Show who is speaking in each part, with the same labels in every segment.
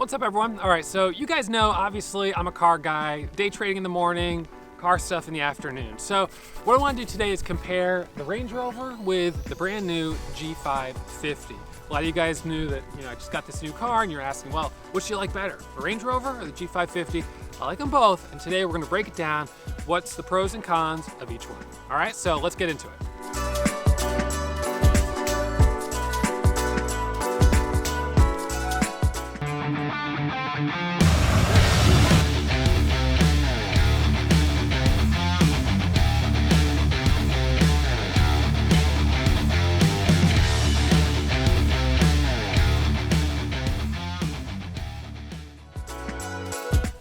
Speaker 1: What's up, everyone? All right, so you guys know, obviously, I'm a car guy, day trading in the morning, car stuff in the afternoon. So what I want to do today is compare the Range Rover with the brand new G550. A lot of you guys knew that, I just got this new car and you're asking, well, which do you like better, the Range Rover or the G550? I like them both, and today we're going to break it down. What's the pros and cons of each one? All right, so let's get into it.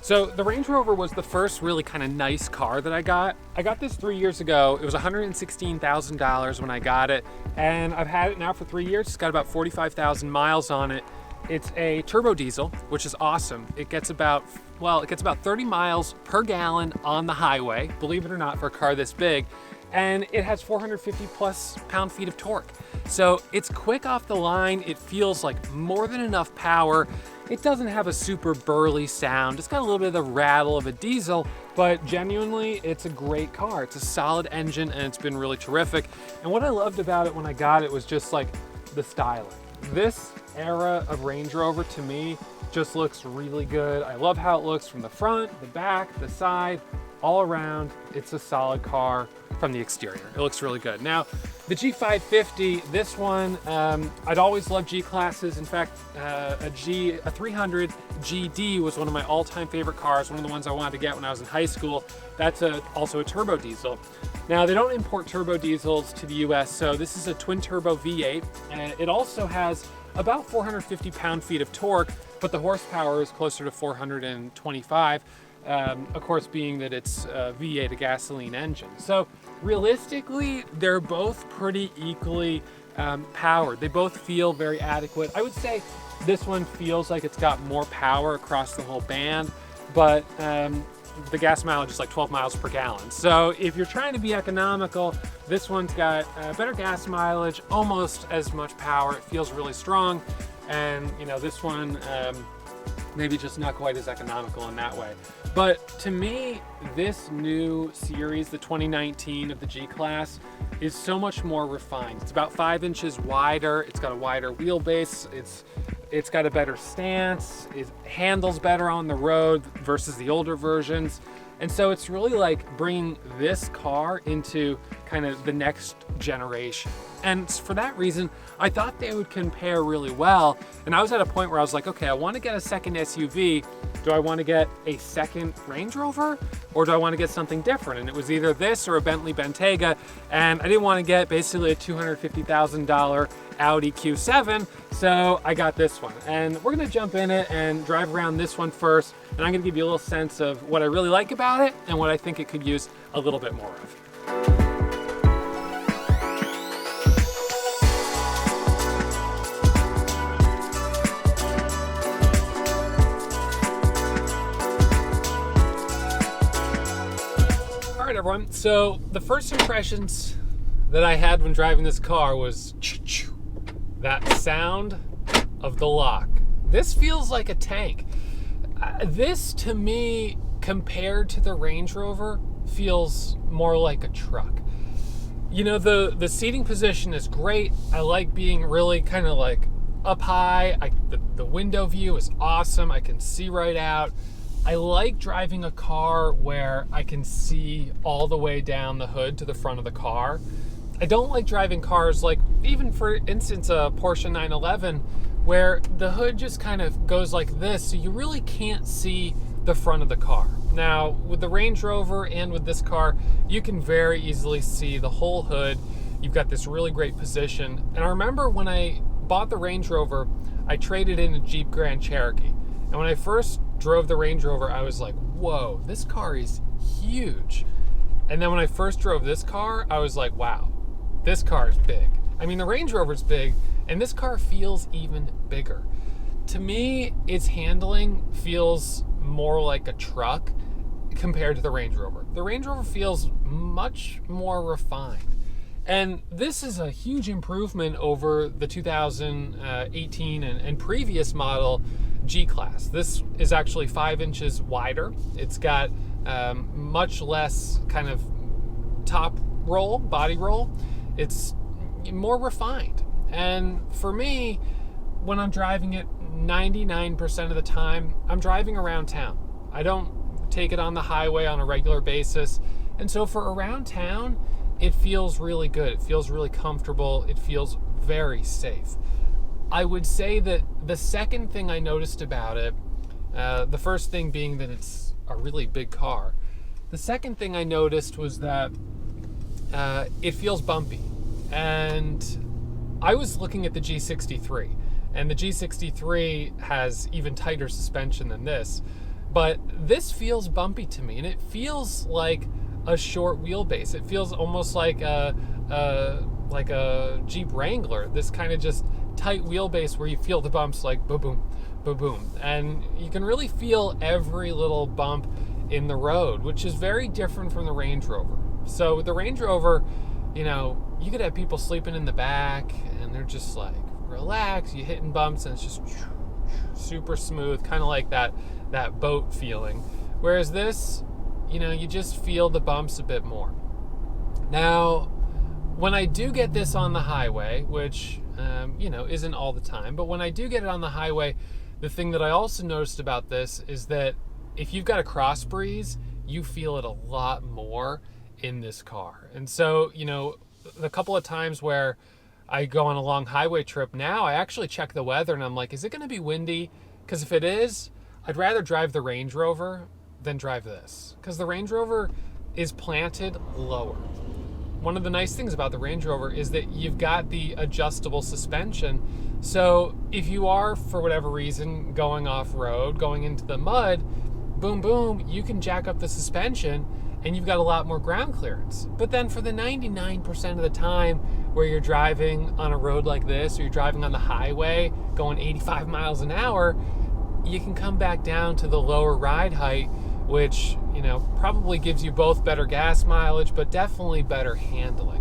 Speaker 1: So the Range Rover was the first really kind of nice car that I got. I got this 3 years ago. It was $116,000 when I got it, and I've had it now for 3 years. It's got about 45,000 miles on it. It's a turbo diesel, which is awesome. It gets about 30 miles per gallon on the highway, believe it or not, for a car this big. And it has 450 plus pound-feet of torque. So it's quick off the line. It feels like more than enough power. It doesn't have a super burly sound. It's got a little bit of the rattle of a diesel, but genuinely, it's a great car. It's a solid engine and it's been really terrific. And what I loved about it when I got it was just like the styling. This era of Range Rover to me just looks really good. I love how it looks from the front, the back, the side, all around. It's a solid car from the exterior. It looks really good. Now, the G550, this one, I'd always loved G-classes. In fact, a 300 GD was one of my all-time favorite cars, one of the ones I wanted to get when I was in high school. That's also a turbo diesel. Now, they don't import turbo diesels to the US, so this is a twin-turbo V8, and it also has about 450 pound-feet of torque, but the horsepower is closer to 425. Of course, being that it's a V8, a gasoline engine. So realistically, they're both pretty equally powered. They both feel very adequate. I would say this one feels like it's got more power across the whole band, but the gas mileage is like 12 miles per gallon. So if you're trying to be economical, this one's got better gas mileage, almost as much power. It feels really strong. And this one, maybe just not quite as economical in that way. But to me, this new series, the 2019 of the G-Class, is so much more refined. It's about 5 inches wider. It's got a wider wheelbase. It's got a better stance. It handles better on the road versus the older versions. And so it's really like bringing this car into kind of the next generation. And for that reason, I thought they would compare really well. And I was at a point where I was like, okay, I want to get a second SUV. Do I want to get a second Range Rover, or do I want to get something different? And it was either this or a Bentley Bentayga. And I didn't want to get basically a $250,000 Audi Q7. So I got this one. And we're going to jump in it and drive around this one first. And I'm going to give you a little sense of what I really like about it and what I think it could use a little bit more of. All right, everyone. So the first impressions that I had when driving this car was that sound of the lock. This feels like a tank. This, to me, compared to the Range Rover, feels more like a truck. The seating position is great. I like being really kind of like up high. The window view is awesome. I can see right out. I like driving a car where I can see all the way down the hood to the front of the car. I don't like driving cars like, even for instance, a Porsche 911, where the hood just kind of goes like this, so you really can't see the front of the car. Now, with the Range Rover and with this car, you can very easily see the whole hood. You've got this really great position. And I remember when I bought the Range Rover, I traded in a Jeep Grand Cherokee. And when I first drove the Range Rover, I was like, whoa, this car is huge. And then when I first drove this car, I was like, wow, this car is big. I mean, the Range Rover's big, and this car feels even bigger. To me, its handling feels more like a truck compared to the Range Rover. The Range Rover feels much more refined. And this is a huge improvement over the 2018 and previous model G-Class. This is actually 5 inches wider. It's got much less kind of top roll, body roll. It's more refined. And for me, when I'm driving it 99% of the time, I'm driving around town. I don't take it on the highway on a regular basis. And so for around town, it feels really good. It feels really comfortable. It feels very safe. I would say that the second thing I noticed about it, the first thing being that it's a really big car. The second thing I noticed was that it feels bumpy. And I was looking at the G63, and the G63 has even tighter suspension than this, but this feels bumpy to me, and it feels like a short wheelbase. It feels almost like a Jeep Wrangler, this kind of just tight wheelbase where you feel the bumps like boom, boom, boom. And you can really feel every little bump in the road, which is very different from the Range Rover. So with the Range Rover, you could have people sleeping in the back and they're just like, relax, you hitting bumps and it's just super smooth, kind of like that boat feeling. Whereas this, you just feel the bumps a bit more. Now, when I do get this on the highway, which, isn't all the time, but when I do get it on the highway, the thing that I also noticed about this is that if you've got a cross breeze, you feel it a lot more in this car. And so, the couple of times where I go on a long highway trip now, I actually check the weather and I'm like, is it going to be windy? Because if it is, I'd rather drive the Range Rover than drive this, because the Range Rover is planted lower. One of the nice things about the Range Rover is that you've got the adjustable suspension. So if you are, for whatever reason, going off-road, going into the mud, boom, boom, you can jack up the suspension and you've got a lot more ground clearance. But then for the 99% of the time where you're driving on a road like this, or you're driving on the highway going 85 miles an hour, you can come back down to the lower ride height, which, probably gives you both better gas mileage, but definitely better handling.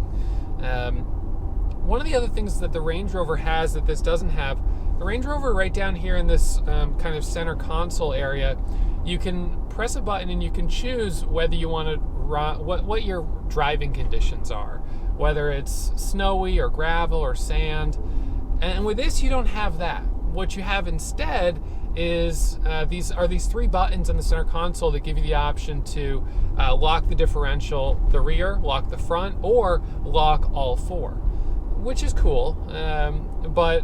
Speaker 1: One of the other things that the Range Rover has that this doesn't have, the Range Rover right down here in this kind of center console area, you can press a button and you can choose whether you want to what your driving conditions are, whether it's snowy or gravel or sand. And with this, you don't have that. What you have instead is these 3 buttons in the center console that give you the option to lock the differential, the rear, lock the front, or lock all 4, which is cool. But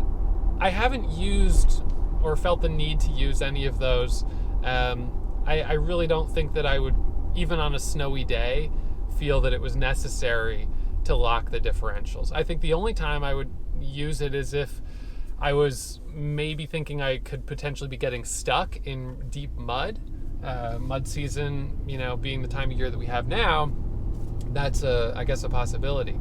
Speaker 1: I haven't used or felt the need to use any of those. I really don't think that I would, even on a snowy day, feel that it was necessary to lock the differentials. I think the only time I would use it is if I was maybe thinking I could potentially be getting stuck in deep mud. Mud season, being the time of year that we have now, that's I guess a possibility.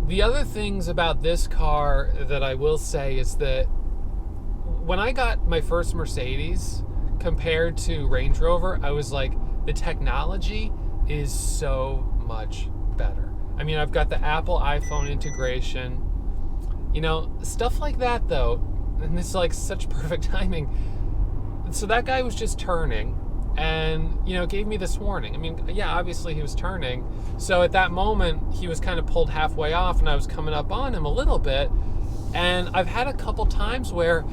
Speaker 1: The other things about this car that I will say is that when I got my first Mercedes compared to Range Rover, I was like, the technology is so much better. I mean, I've got the Apple iPhone integration. Stuff like that though, and this is like such perfect timing. So that guy was just turning and, gave me this warning. I mean, yeah, obviously he was turning. So at that moment, he was kind of pulled halfway off and I was coming up on him a little bit. And I've had a couple times where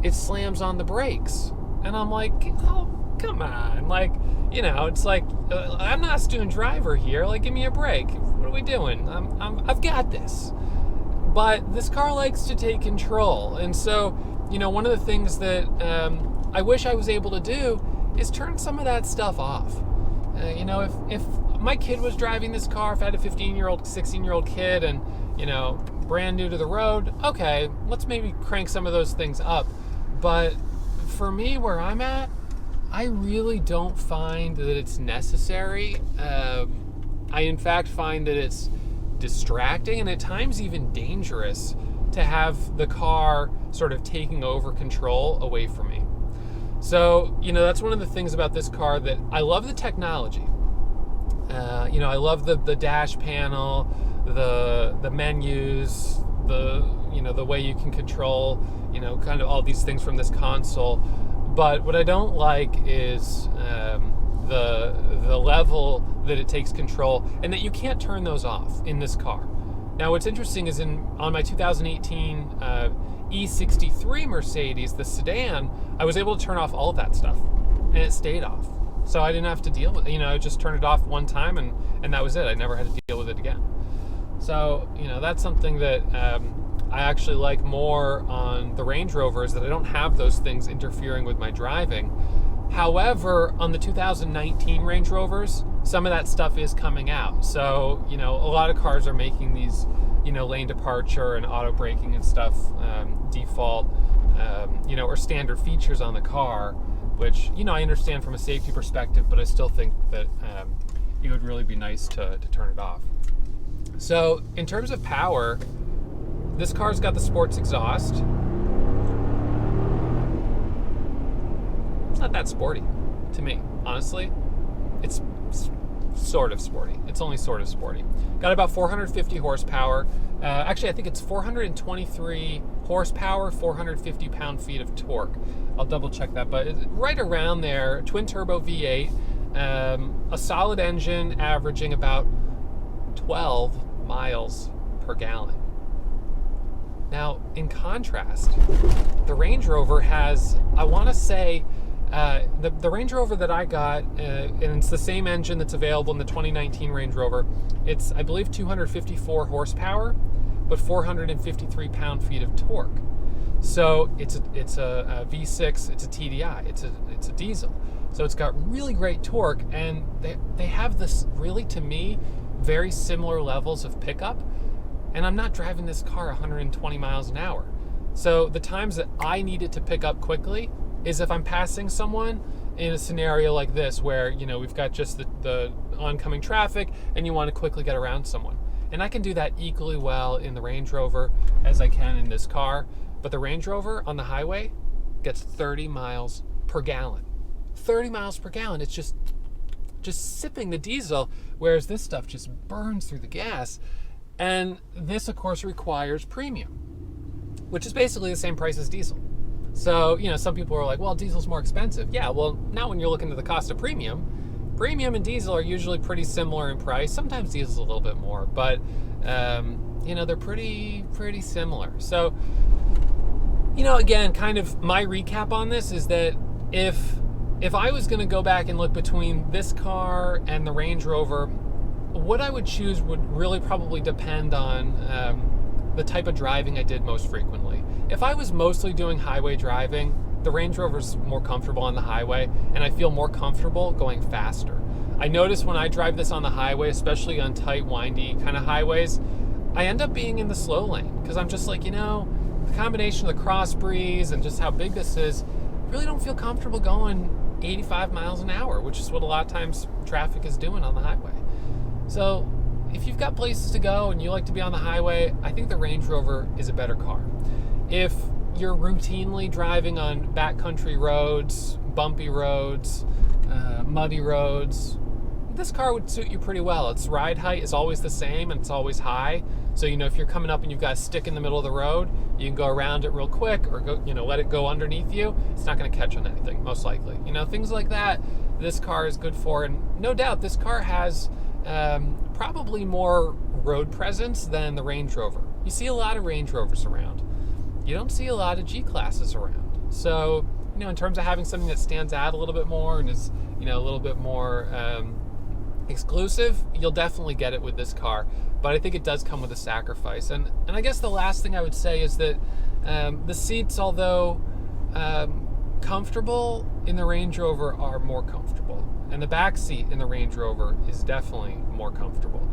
Speaker 1: it slams on the brakes. And I'm like, oh, come on. Like, it's like, I'm not a student driver here. Like, give me a break. What are we doing? I've got this. But this car likes to take control. And so, one of the things that I wish I was able to do is turn some of that stuff off. If my kid was driving this car, if I had a 15-year-old, 16-year-old kid and, brand new to the road, okay, let's maybe crank some of those things up. But for me, where I'm at, I really don't find that it's necessary. I, in fact, find that it's distracting and at times even dangerous to have the car sort of taking over control away from me. So, that's one of the things about this car that I love the technology. I love the dash panel. the menus, the way you can control, kind of all these things from this console. But what I don't like is the level that it takes control, and that you can't turn those off in this car. Now, what's interesting is on my 2018 E63 Mercedes, the sedan, I was able to turn off all of that stuff, and it stayed off. So I didn't have to deal with it. I just turned it off one time, and that was it. I never had to deal with it again. So, that's something that I actually like more on the Range Rover, is that I don't have those things interfering with my driving. However, on the 2019 Range Rovers, some of that stuff is coming out. So, a lot of cars are making these, lane departure and auto braking and stuff default, or standard features on the car, which, I understand from a safety perspective, but I still think that it would really be nice to turn it off. So, in terms of power, this car's got the sports exhaust. It's not that sporty to me, honestly. It's sort of sporty. It's only sort of sporty. Got about 450 horsepower. Actually, I think it's 423 horsepower, 450 pound-feet of torque. I'll double check that, but it's right around there. Twin turbo V8, a solid engine averaging about 12 miles per gallon. Now, in contrast, the Range Rover has, I want to say, the Range Rover that I got, and it's the same engine that's available in the 2019 Range Rover. It's, I believe, 254 horsepower, but 453 pound-feet of torque. So it's a V6, it's a TDI, it's a diesel. So it's got really great torque, and they have this, really, to me, very similar levels of pickup. And I'm not driving this car 120 miles an hour. So the times that I need it to pick up quickly is if I'm passing someone in a scenario like this, where, we've got just the oncoming traffic and you want to quickly get around someone. And I can do that equally well in the Range Rover as I can in this car. But the Range Rover on the highway gets 30 miles per gallon. 30 miles per gallon. It's just sipping the diesel, whereas this stuff just burns through the gas. And this, of course, requires premium, which is basically the same price as diesel. So, some people are like, well, diesel's more expensive. Yeah, well, not when you're looking at the cost of premium. Premium and diesel are usually pretty similar in price. Sometimes diesel's a little bit more, but, they're pretty similar. So, again, kind of my recap on this is that if I was going to go back and look between this car and the Range Rover, what I would choose would really probably depend on the type of driving I did most frequently. If I was mostly doing highway driving, the Range Rover's more comfortable on the highway, and I feel more comfortable going faster. I notice when I drive this on the highway, especially on tight, windy kind of highways, I end up being in the slow lane, because I'm just like, the combination of the cross breeze and just how big this is, I really don't feel comfortable going 85 miles an hour, which is what a lot of times traffic is doing on the highway. So if you've got places to go and you like to be on the highway, I think the Range Rover is a better car. If you're routinely driving on backcountry roads, bumpy roads, muddy roads, this car would suit you pretty well. Its ride height is always the same, and it's always high. So, if you're coming up and you've got a stick in the middle of the road, you can go around it real quick, or go, let it go underneath you. It's not going to catch on anything, most likely. Things like that, this car is good for. And no doubt, this car has probably more road presence than the Range Rover. You see a lot of Range Rovers around. You don't see a lot of G-classes around. So, in terms of having something that stands out a little bit more and is, a little bit more exclusive, you'll definitely get it with this car. But I think it does come with a sacrifice. And I guess the last thing I would say is that the seats, although comfortable in the Range Rover, are more comfortable. And the back seat in the Range Rover is definitely more comfortable.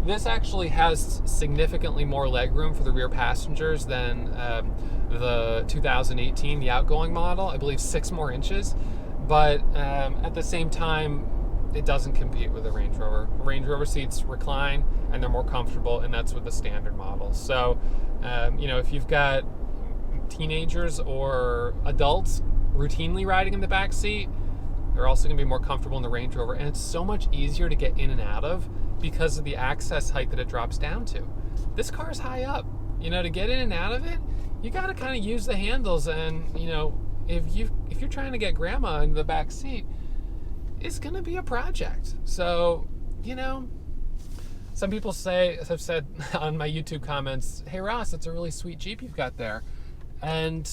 Speaker 1: This actually has significantly more legroom for the rear passengers than the 2018, the outgoing model. I believe 6 more inches. But at the same time, it doesn't compete with the Range Rover. The Range Rover seats recline and they're more comfortable, and that's with the standard model. So, if you've got teenagers or adults routinely riding in the back seat, they're also going to be more comfortable in the Range Rover, and it's so much easier to get in and out of because of the access height that it drops down to. This car is high up. To get in and out of it, you got to kind of use the handles, and if you're trying to get grandma in the back seat, it's going to be a project. So, some people have said on my YouTube comments, "Hey Ross, it's a really sweet Jeep you've got there." And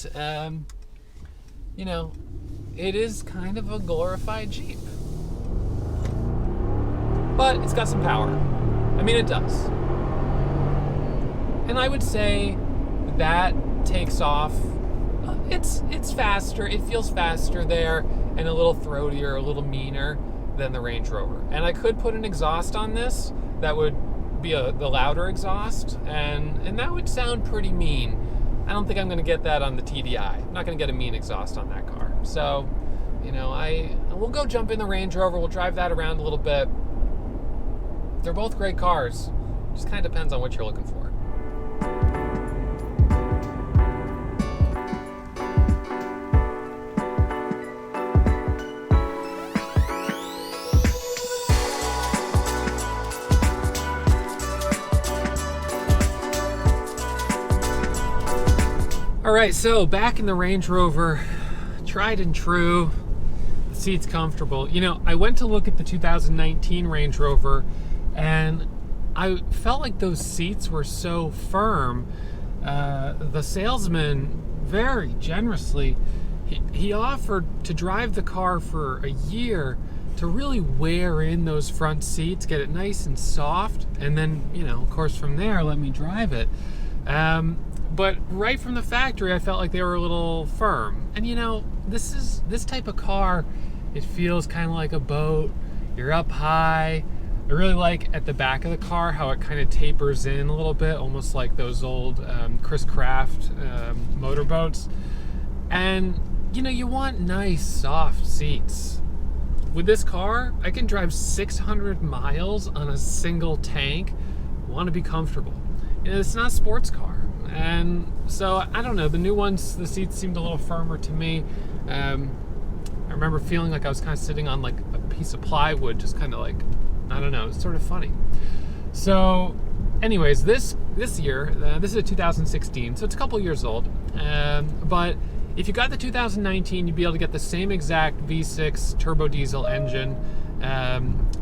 Speaker 1: it is kind of a glorified Jeep. But it's got some power. I mean, it does. And I would say that takes off. It's faster. It feels faster there, and a little throatier, a little meaner than the Range Rover. And I could put an exhaust on this that would be the louder exhaust, and that would sound pretty mean. I don't think I'm going to get that on the TDI. I'm not going to get a mean exhaust on that car. So, we'll go jump in the Range Rover. We'll drive that around a little bit. They're both great cars. Just kind of depends on what you're looking for. All right, so back in the Range Rover, tried and true, the seat's comfortable. I went to look at the 2019 Range Rover, and I felt like those seats were so firm. The salesman, very generously, he offered to drive the car for a year to really wear in those front seats, get it nice and soft, and then, of course, from there, let me drive it. But right from the factory, I felt like they were a little firm. And this type of car, it feels kind of like a boat. You're up high. I really like at the back of the car how it kind of tapers in a little bit, almost like those old Chris Craft motorboats. And you want nice, soft seats. With this car, I can drive 600 miles on a single tank. I want to be comfortable. It's not a sports car. And so, I don't know, the new ones, the seats seemed a little firmer to me. I remember feeling like I was kind of sitting on like a piece of plywood, just kind of like, I don't know, it's sort of funny. So anyways, this year, this is a 2016, so it's a couple years old. But if you got the 2019, you'd be able to get the same exact V6 turbo diesel engine.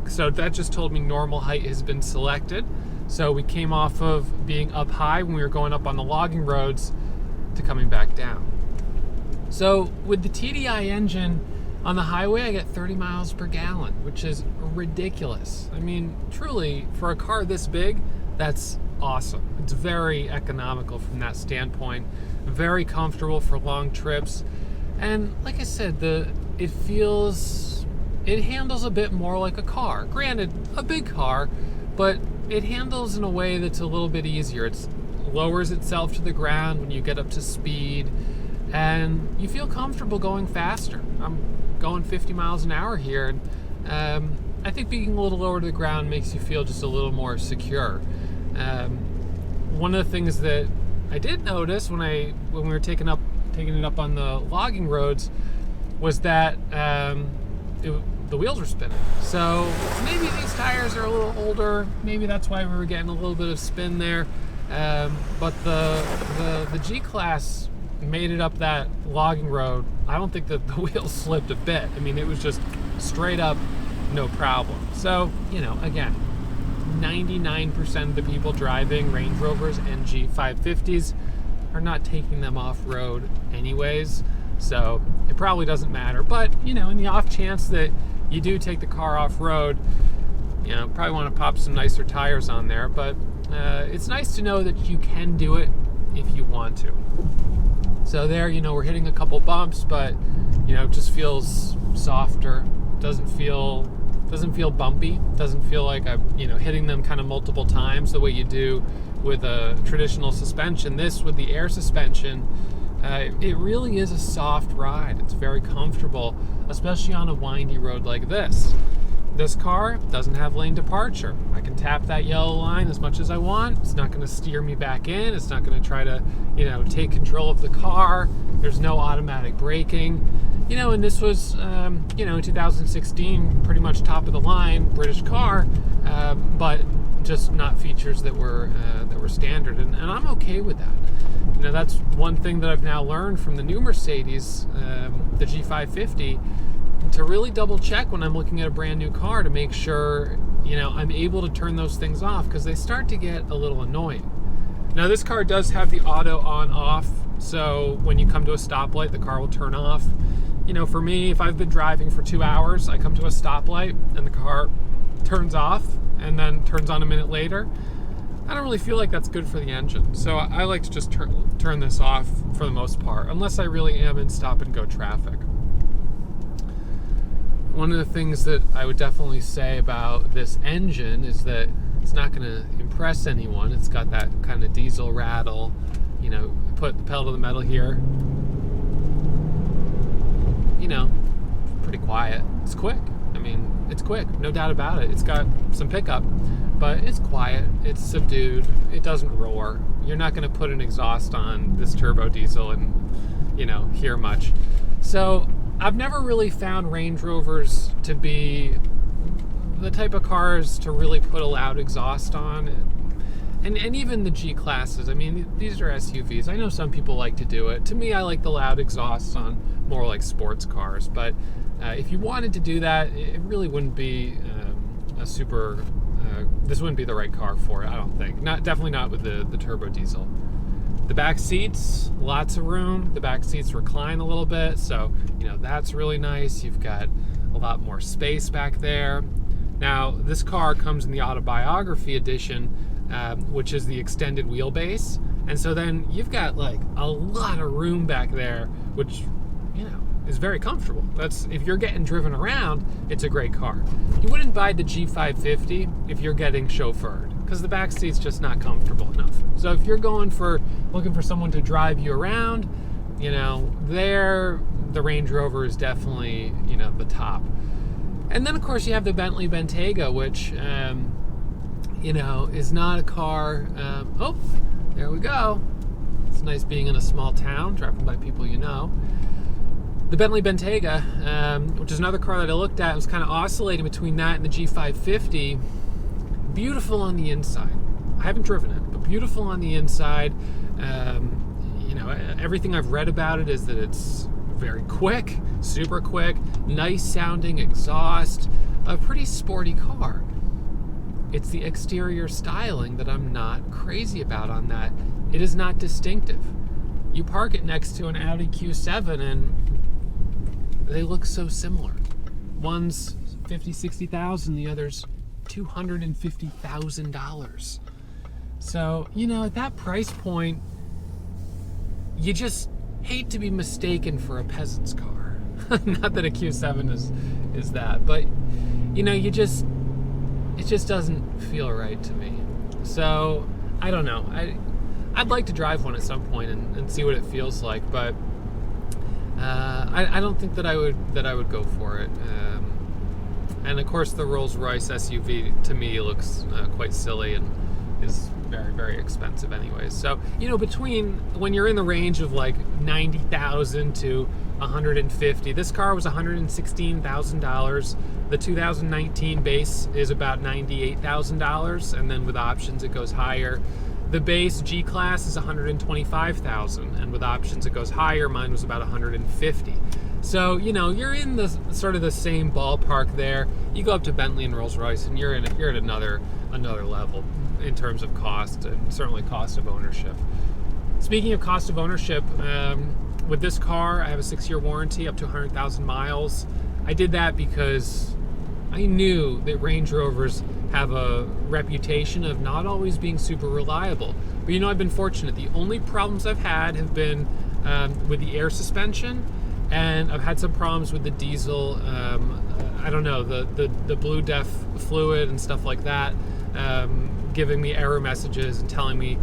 Speaker 1: So that just told me normal height has been selected. So we came off of being up high when we were going up on the logging roads to coming back down. So with the TDI engine on the highway, I get 30 miles per gallon, which is ridiculous. I mean, truly, for a car this big, that's awesome. It's very economical from that standpoint, very comfortable for long trips. And like I said, it handles a bit more like a car. Granted, a big car, but it handles in a way that's a little bit easier. It lowers itself to the ground when you get up to speed, and you feel comfortable going faster. I'm going 50 miles an hour here, and I think being a little lower to the ground makes you feel just a little more secure. One of the things that I did notice when we were taking it up on the logging roads was that the wheels were spinning. So maybe these tires are a little older. Maybe that's why we were getting a little bit of spin there. But the G-Class made it up that logging road. I don't think that the wheels slipped a bit. I mean, it was just straight up, no problem. So, again, 99% of the people driving Range Rovers and G550s are not taking them off-road anyways. So it probably doesn't matter. But, in the off chance that you do take the car off-road, probably want to pop some nicer tires on there. But it's nice to know that you can do it if you want to. So there, we're hitting a couple bumps, but, it just feels softer. Doesn't feel bumpy. Doesn't feel like I'm, hitting them kind of multiple times the way you do with a traditional suspension. This, with the air suspension, it really is a soft ride. It's very comfortable, especially on a windy road like this. This car doesn't have lane departure. I can tap that yellow line as much as I want. It's not going to steer me back in. It's not going to try to, take control of the car. There's no automatic braking. And this was, in 2016, pretty much top of the line British car, but just not features that were standard, and I'm okay with that. That's one thing that I've now learned from the new Mercedes, the G550, to really double check when I'm looking at a brand new car to make sure, I'm able to turn those things off, because they start to get a little annoying. Now, this car does have the auto on-off, so when you come to a stoplight, the car will turn off. For me, if I've been driving for 2 hours, I come to a stoplight and the car turns off and then turns on a minute later, I don't really feel like that's good for the engine. So I like to just turn this off for the most part, unless I really am in stop-and-go traffic. One of the things that I would definitely say about this engine is that it's not going to impress anyone. It's got that kind of diesel rattle. Put the pedal to the metal here. Pretty quiet. It's quick. It's quick, no doubt about it. It's got some pickup, but it's quiet. It's subdued. It doesn't roar. You're not going to put an exhaust on this turbo diesel and, hear much. So I've never really found Range Rovers to be the type of cars to really put a loud exhaust on. And even the G classes, these are SUVs. I know some people like to do it. To me, I like the loud exhausts on more like sports cars. But if you wanted to do that, it really wouldn't be this wouldn't be the right car for it, I don't think. Definitely not with the turbo diesel. The back seats, lots of room. The back seats recline a little bit, so that's really nice. You've got a lot more space back there. Now, this car comes in the Autobiography edition, which is the extended wheelbase, and so then you've got like a lot of room back there, which is very comfortable. That's, if you're getting driven around, it's a great car. You wouldn't buy the G550 if you're getting chauffeured, because the back seat's just not comfortable enough. So if you're looking for someone to drive you around, the Range Rover is definitely the top. And then of course you have the Bentley Bentayga, which is not a car. Oh, there we go. It's nice being in a small town, driving by people you know. The Bentley Bentayga, which is another car that I looked at, was kind of oscillating between that and the G550. Beautiful on the inside. I haven't driven it, but beautiful on the inside. Everything I've read about it is that it's very quick, super quick, nice sounding exhaust, a pretty sporty car. It's the exterior styling that I'm not crazy about on that. It is not distinctive. You park it next to an Audi Q7 and they look so similar. One's $50,000-$60,000, the other's $250,000. So, at that price point, you just hate to be mistaken for a peasant's car. Not that a Q7 is that, but it just doesn't feel right to me. So I don't know. I'd like to drive one at some point and see what it feels like, but I don't think that I would go for it. And of course, the Rolls-Royce SUV to me looks quite silly and is very, very expensive anyways. So, between when you're in the range of like $90,000 to $150,000, this car was $116,000. The 2019 base is about $98,000, and then with options it goes higher. The base G-Class is $125,000, and with options it goes higher. Mine was about $150,000. So, you're in the sort of the same ballpark there. You go up to Bentley and Rolls-Royce, and you're at another level in terms of cost, and certainly cost of ownership. Speaking of cost of ownership, with this car, I have a 6-year warranty up to 100,000 miles. I did that because I knew that Range Rovers have a reputation of not always being super reliable. But I've been fortunate. The only problems I've had have been with the air suspension, and I've had some problems with the diesel. I don't know, the blue def fluid and stuff like that, giving me error messages and telling me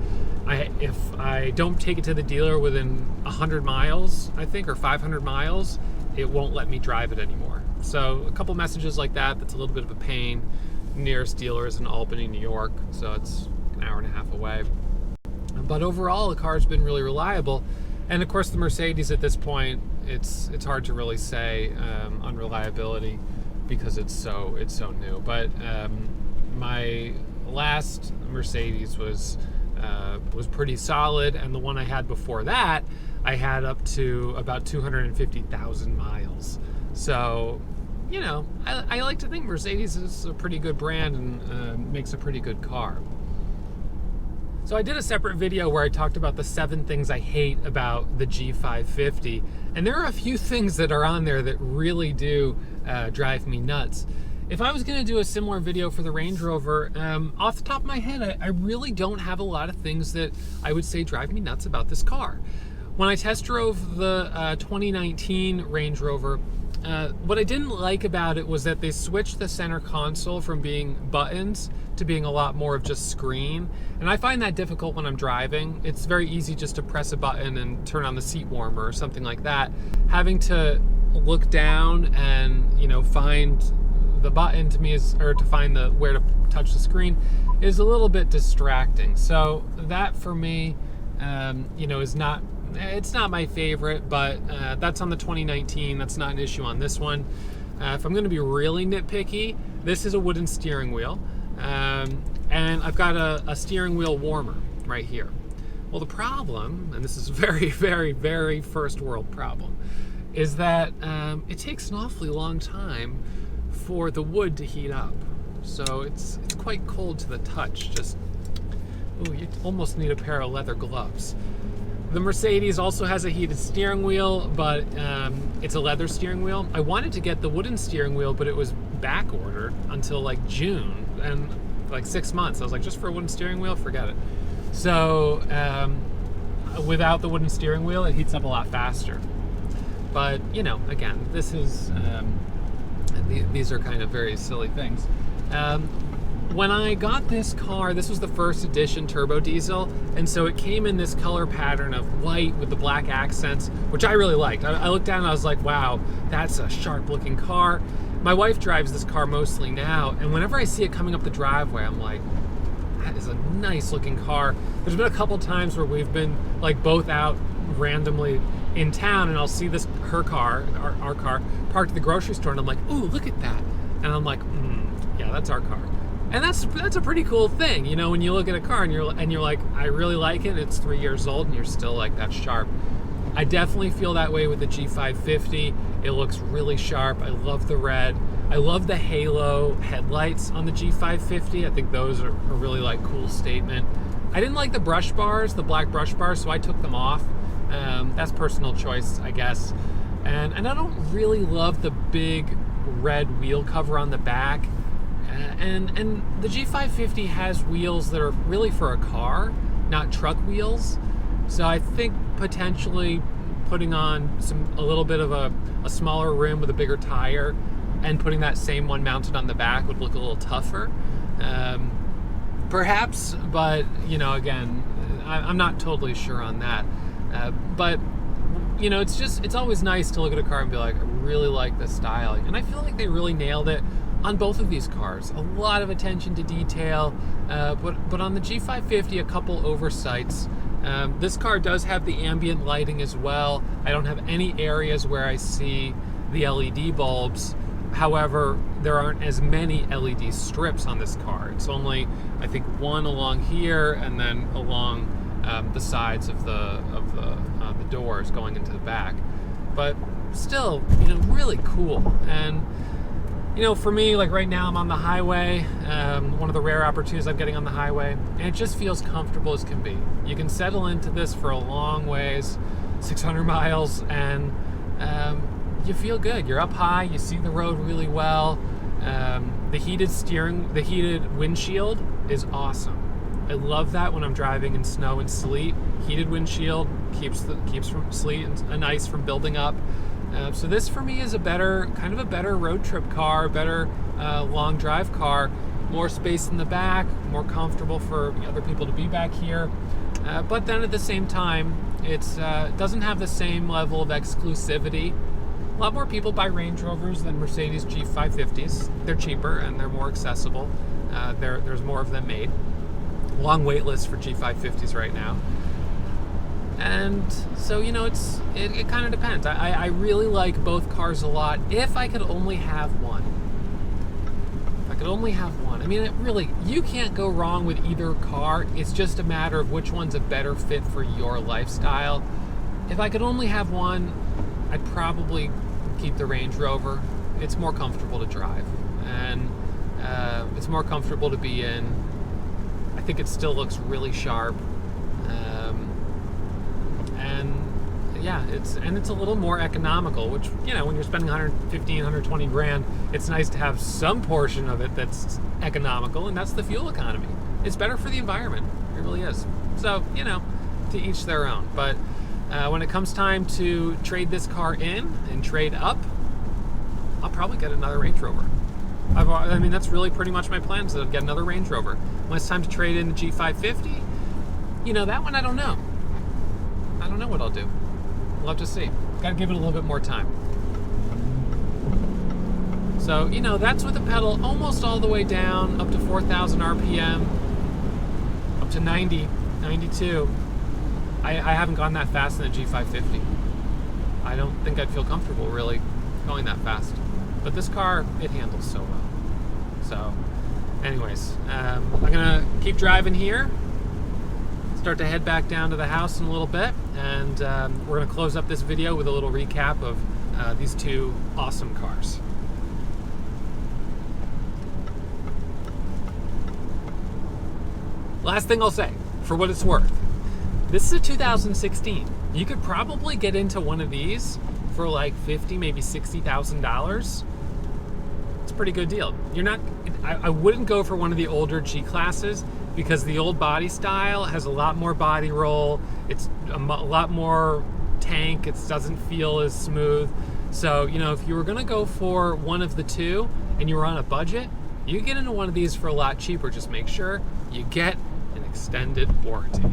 Speaker 1: if I don't take it to the dealer within 100 miles, I think, or 500 miles, it won't let me drive it anymore. So a couple messages like that's a little bit of a pain. Nearest dealer is in Albany, New York, so it's an hour and a half away. But overall, the car's been really reliable. And of course, the Mercedes at this point it's hard to really say on reliability because it's so new. But my last Mercedes was pretty solid, and the one I had before that, I had up to about 250,000 miles. So, you know, I like to think Mercedes is a pretty good brand and makes a pretty good car. So I did a separate video where I talked about the 7 things I hate about the G550, and there are a few things that are on there that really do drive me nuts. If I was going to do a similar video for the Range Rover, off the top of my head, I really don't have a lot of things that I would say drive me nuts about this car. When I test drove the 2019 Range Rover, what I didn't like about it was that they switched the center console from being buttons to being a lot more of just screen. And I find that difficult when I'm driving. It's very easy just to press a button and turn on the seat warmer or something like that. Having to look down and, you know, find the button to me or to find where to touch the screen is a little bit distracting. So that for me, you know, it's not my favorite, but that's on the 2019. That's not an issue on this one. If I'm going to be really nitpicky, this is a wooden steering wheel, and I've got a steering wheel warmer right here. Well, the problem, and this is very, very, very first world problem, is that it takes an awfully long time for the wood to heat up. So it's quite cold to the touch. Ooh, you almost need a pair of leather gloves. The Mercedes also has a heated steering wheel, but it's a leather steering wheel. I wanted to get the wooden steering wheel, but it was back ordered until like June, and like 6 months. I was like, just for a wooden steering wheel, forget it. So without the wooden steering wheel, it heats up a lot faster. But, you know, again, this is these are kind of very silly things. When I got this car, this was the first edition turbo diesel, and so it came in this color pattern of white with the black accents, which I really liked. I looked down and I was like, wow, that's a sharp looking car. My wife drives this car mostly now, and whenever I see it coming up the driveway, I'm like, that is a nice looking car. There's been a couple times where we've been like both out randomly in town, and I'll see her car, our car, parked at the grocery store, and I'm like, ooh, look at that. And I'm like, yeah, that's our car. And that's a pretty cool thing, you know, when you look at a car and you're like, I really like it. It's 3 years old, and you're still like, that's sharp. I definitely feel that way with the G550. It looks really sharp. I love the red. I love the halo headlights on the G550. I think those are a really like cool statement. I didn't like the brush bars, the black brush bars, so I took them off. That's personal choice, I guess. And I don't really love the big red wheel cover on the back. And the G550 has wheels that are really for a car, not truck wheels. So I think potentially putting on a little bit of a smaller rim with a bigger tire and putting that same one mounted on the back would look a little tougher. Perhaps, but, you know, again, I'm not totally sure on that. But, you know, it's always nice to look at a car and be like, I really like this styling. And I feel like they really nailed it on both of these cars. A lot of attention to detail, but on the G550, a couple oversights. This car does have the ambient lighting as well. I don't have any areas where I see the LED bulbs. However, there aren't as many LED strips on this car. It's only, I think, one along here and then along the sides of the doors going into the back. But still, you know, really cool. And you know, for me, like right now I'm on the highway, one of the rare opportunities I'm getting on the highway, and it just feels comfortable as can be. You can settle into this for a long ways, 600 miles, and you feel good. You're up high, you see the road really well. The heated windshield is awesome. I love that when I'm driving in snow and sleet. Heated windshield keeps from sleet and ice from building up. So this for me is a better road trip car, better long drive car, more space in the back, more comfortable for other people to be back here. But then at the same time, it doesn't have the same level of exclusivity. A lot more people buy Range Rovers than Mercedes G550s. They're cheaper and they're more accessible. There's more of them made. Long wait list for G550s right now. And so, you know, it kind of depends. I really like both cars a lot. If I could only have one. If I could only have one. I mean, it really, you can't go wrong with either car. It's just a matter of which one's a better fit for your lifestyle. If I could only have one, I'd probably keep the Range Rover. It's more comfortable to drive, and it's more comfortable to be in. I think it still looks really sharp, and yeah, it's a little more economical, which, you know, when you're spending 115, 120 grand, it's nice to have some portion of it that's economical, and that's the fuel economy. It's better for the environment. It really is. So, you know, to each their own. But when it comes time to trade this car in and trade up, I'll probably get another Range Rover. I mean, that's really pretty much my plan, is to get another Range Rover. When it's time to trade in the G550, you know, that one I don't know. I don't know what I'll do. We'll have to see. Got to give it a little bit more time. So, you know, that's with the pedal almost all the way down, up to 4,000 RPM, up to 90, 92. I haven't gone that fast in the G550. I don't think I'd feel comfortable really going that fast. But this car, it handles so well. So, anyways, I'm gonna keep driving here, start to head back down to the house in a little bit, and we're gonna close up this video with a little recap of these two awesome cars. Last thing I'll say, for what it's worth, this is a 2016. You could probably get into one of these for like $50,000, maybe $60,000. It's a pretty good deal. You're not. I wouldn't go for one of the older G classes, because the old body style has a lot more body roll. It's a lot more tank. It doesn't feel as smooth. So, you know, if you were gonna go for one of the two and you were on a budget, you get into one of these for a lot cheaper. Just make sure you get an extended warranty.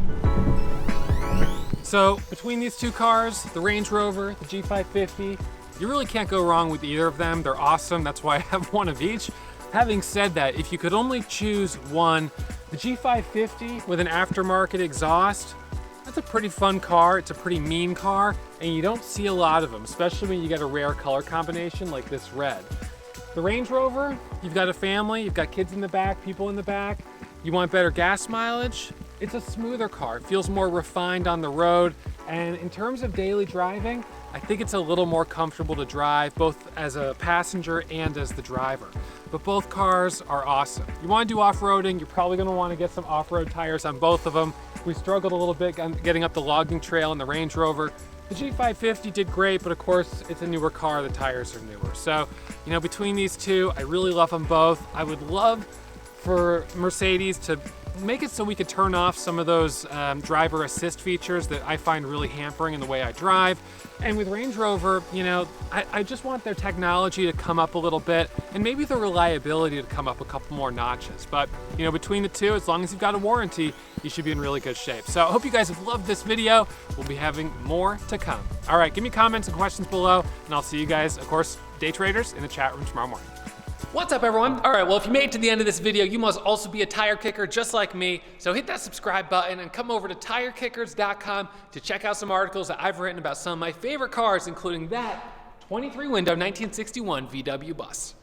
Speaker 1: So between these two cars, the Range Rover, the G550, you really can't go wrong with either of them. They're awesome. That's why I have one of each. Having said that, if you could only choose one, the G550 with an aftermarket exhaust, that's a pretty fun car. It's a pretty mean car, and you don't see a lot of them, especially when you get a rare color combination like this red. The Range Rover, you've got a family, you've got kids in the back, people in the back, you want better gas mileage, it's a smoother car. It feels more refined on the road, and in terms of daily driving, I think it's a little more comfortable to drive, both as a passenger and as the driver. But both cars are awesome. You want to do off-roading, you're probably going to want to get some off-road tires on both of them. We struggled a little bit getting up the logging trail in the Range Rover. The G550 did great, but of course it's a newer car, the tires are newer. So, you know, between these two, I really love them both. I would love for Mercedes to make it so we could turn off some of those driver assist features that I find really hampering in the way I drive. And with Range Rover, you know, I just want their technology to come up a little bit, and maybe the reliability to come up a couple more notches. But, you know, between the two, as long as you've got a warranty, you should be in really good shape. So I hope you guys have loved this video. We'll be having more to come. All right, give me comments and questions below, and I'll see you guys, of course, day traders, in the chat room tomorrow morning. What's up, everyone? All right, well, if you made it to the end of this video, you must also be a tire kicker just like me. So hit that subscribe button and come over to tirekickers.com to check out some articles that I've written about some of my favorite cars, including that 23 window 1961 VW bus.